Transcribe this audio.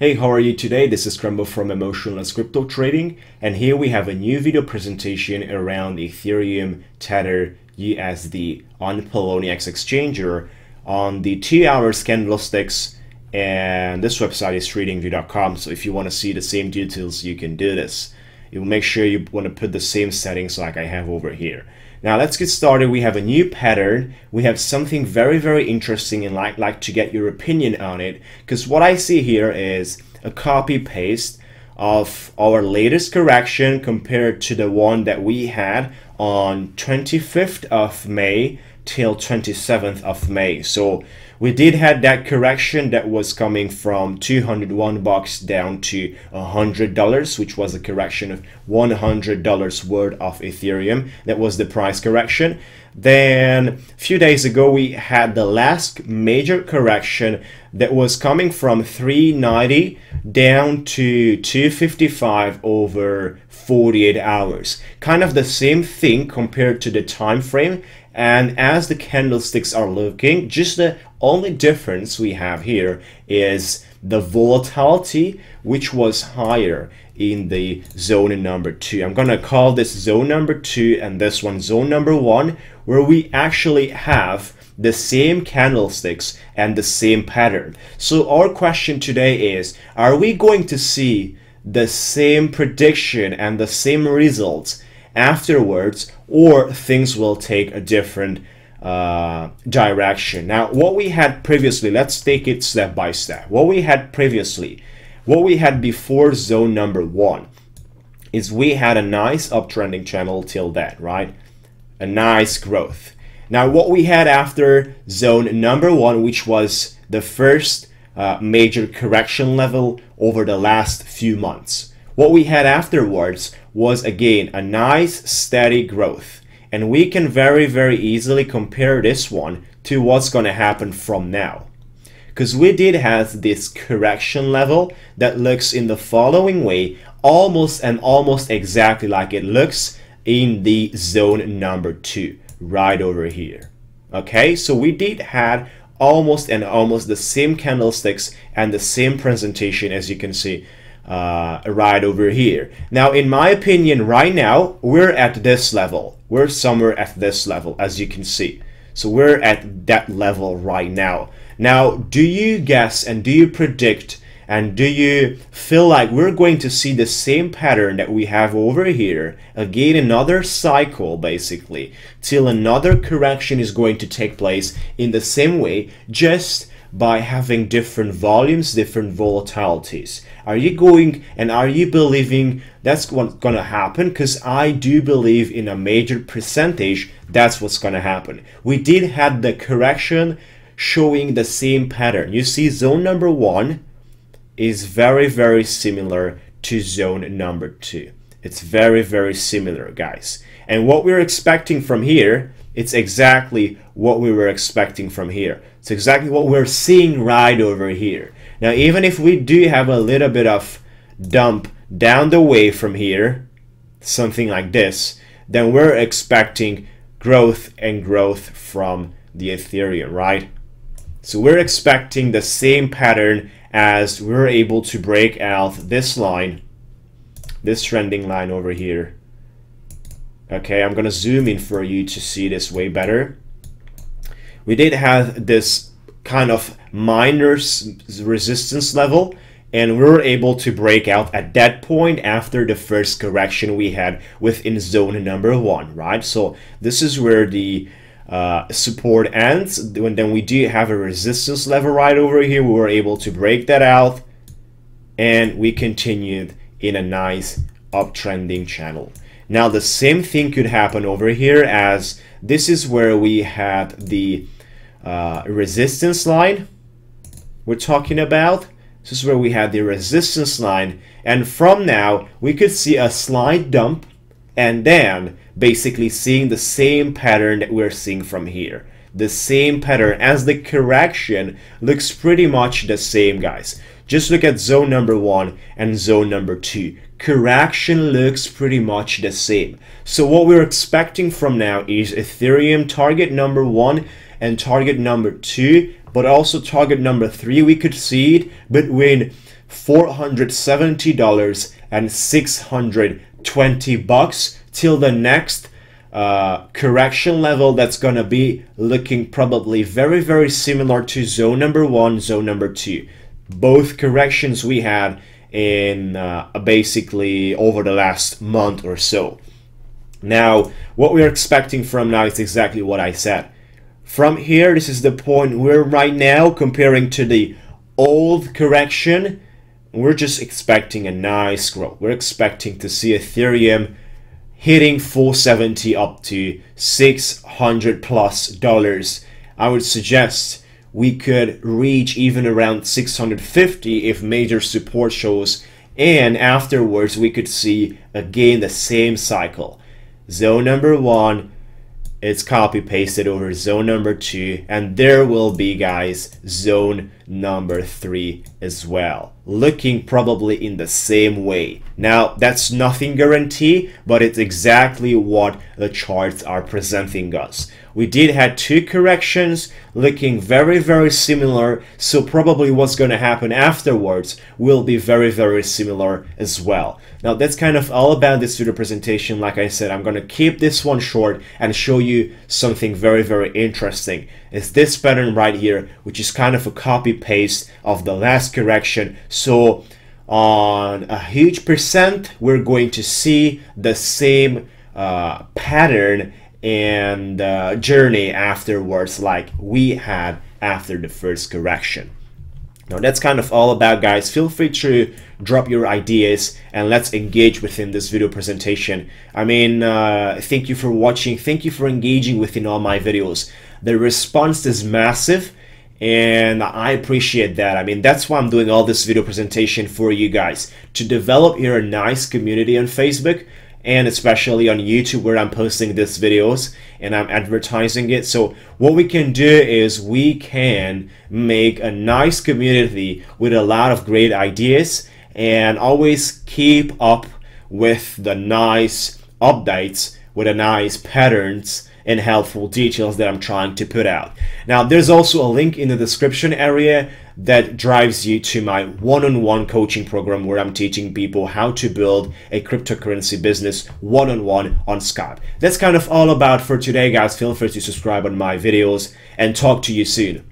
Hey, how are you today? This is Crumble from Emotionless Crypto Trading, and here we have a new video presentation around Ethereum Tether USD on Poloniex Exchanger on the 2 hours candlesticks, and this website is tradingview.com. So if you want to see the same details, you can do this. You will make sure you want to put the same settings like I have over here. Now let's get started. We have a new pattern. We have something very interesting, and like to get your opinion on it, because what I see here is a copy paste of our latest correction compared to the one that we had on 25th of May till 27th of May. So we did have that correction that was coming from $201 down to $100, which was a correction of $100 worth of Ethereum. That was the price correction. Then a few days ago we had the last major correction that was coming from 390 down to 255 over 48 hours. Kind of the same thing compared to the time frame. And as the candlesticks are looking, just the only difference we have here is the volatility, which was higher in the zone number 2. I'm gonna call this zone number 2 and this one zone number 1, where we actually have the same candlesticks and the same pattern. So our question today is, are we going to see the same prediction and the same results afterwards, or things will take a different direction? Now, what we had previously, let's take it step by step. What we had before zone number 1 is we had a nice uptrending channel till that, right? A nice growth. Now, what we had after zone number 1, which was the first major correction level over the last few months, what we had afterwards was again a nice steady growth. And we can very easily compare this one to what's going to happen from now, because we did have this correction level that looks in the following way, almost exactly like it looks in the zone number 2 right over here. Okay, so we did have almost the same candlesticks and the same presentation, as you can see right over here. Now, in my opinion, right now we're at this level. We're somewhere at this level, as you can see. So we're at that level right now. Now, do you guess and do you predict and do you feel like we're going to see the same pattern that we have over here again, another cycle basically, till another correction is going to take place in the same way, just by having different volumes, different volatilities? Are you going and are you believing that's what's going to happen? Because I do believe in a major percentage that's what's going to happen. We did have the correction showing the same pattern. You see, zone number 1 is very similar to zone number 2. It's very similar, guys. And what we're expecting from here, it's exactly what we were expecting from here. It's exactly what we're seeing right over here. Now, even if we do have a little bit of dump down the way from here, something like this, then we're expecting growth and growth from the Ethereum, right? So we're expecting the same pattern as we're able to break out this line, this trending line over here. Okay, I'm gonna zoom in for you to see this way better. We did have this kind of minor resistance level, and we were able to break out at that point after the first correction we had within zone number 1, right? So this is where the support ends. Then we do have a resistance level right over here. We were able to break that out, and we continued in a nice uptrending channel. Now, the same thing could happen over here, as this is where we had the resistance line we're talking about. This is where we had the resistance line, and from now we could see a slight dump and then basically seeing the same pattern that we're seeing from here. The same pattern, as the correction looks pretty much the same, guys. Just look at zone number 1 and zone number 2. Correction looks pretty much the same. So what we're expecting from now is Ethereum target number 1 and target number 2, but also target number 3. We could see it between $470 and $620 till the next correction level that's gonna be looking probably very similar to zone number 1, zone number 2. Both corrections we had in basically over the last month or so. Now, what we're expecting from now is exactly what I said. From here, this is the point we're right now comparing to the old correction. We're just expecting a nice growth. We're expecting to see Ethereum hitting 470 up to $600+. I would suggest we could reach even around 650 if major support shows, and afterwards we could see again the same cycle. Zone number 1, it's copy pasted over zone number 2, and there will be, guys, zone number 3 as well, looking probably in the same way. Now, that's nothing guarantee, but it's exactly what the charts are presenting us. We did have 2 corrections looking very similar, so probably what's going to happen afterwards will be very similar as well. Now, that's kind of all about this video presentation. Like I said, I'm going to keep this one short and show you something very interesting. It's this pattern right here, which is kind of a copy paste of the last correction. So on a huge percent, we're going to see the same pattern and journey afterwards like we had after the first correction. Now, that's kind of all about, guys. Feel free to drop your ideas and let's engage within this video presentation. I mean, thank you for watching. Thank you for engaging within all my videos. The response is massive and I appreciate that. I mean, that's why I'm doing all this video presentation for you guys, to develop here a nice community on Facebook and especially on YouTube, where I'm posting these videos and I'm advertising it. So what we can do is we can make a nice community with a lot of great ideas and always keep up with the nice updates, with the nice patterns and helpful details that I'm trying to put out. Now, there's also a link in the description area that drives you to my one-on-one coaching program, where I'm teaching people how to build a cryptocurrency business one-on-one on Skype. That's kind of all about for today, guys. Feel free to subscribe on my videos and talk to you soon.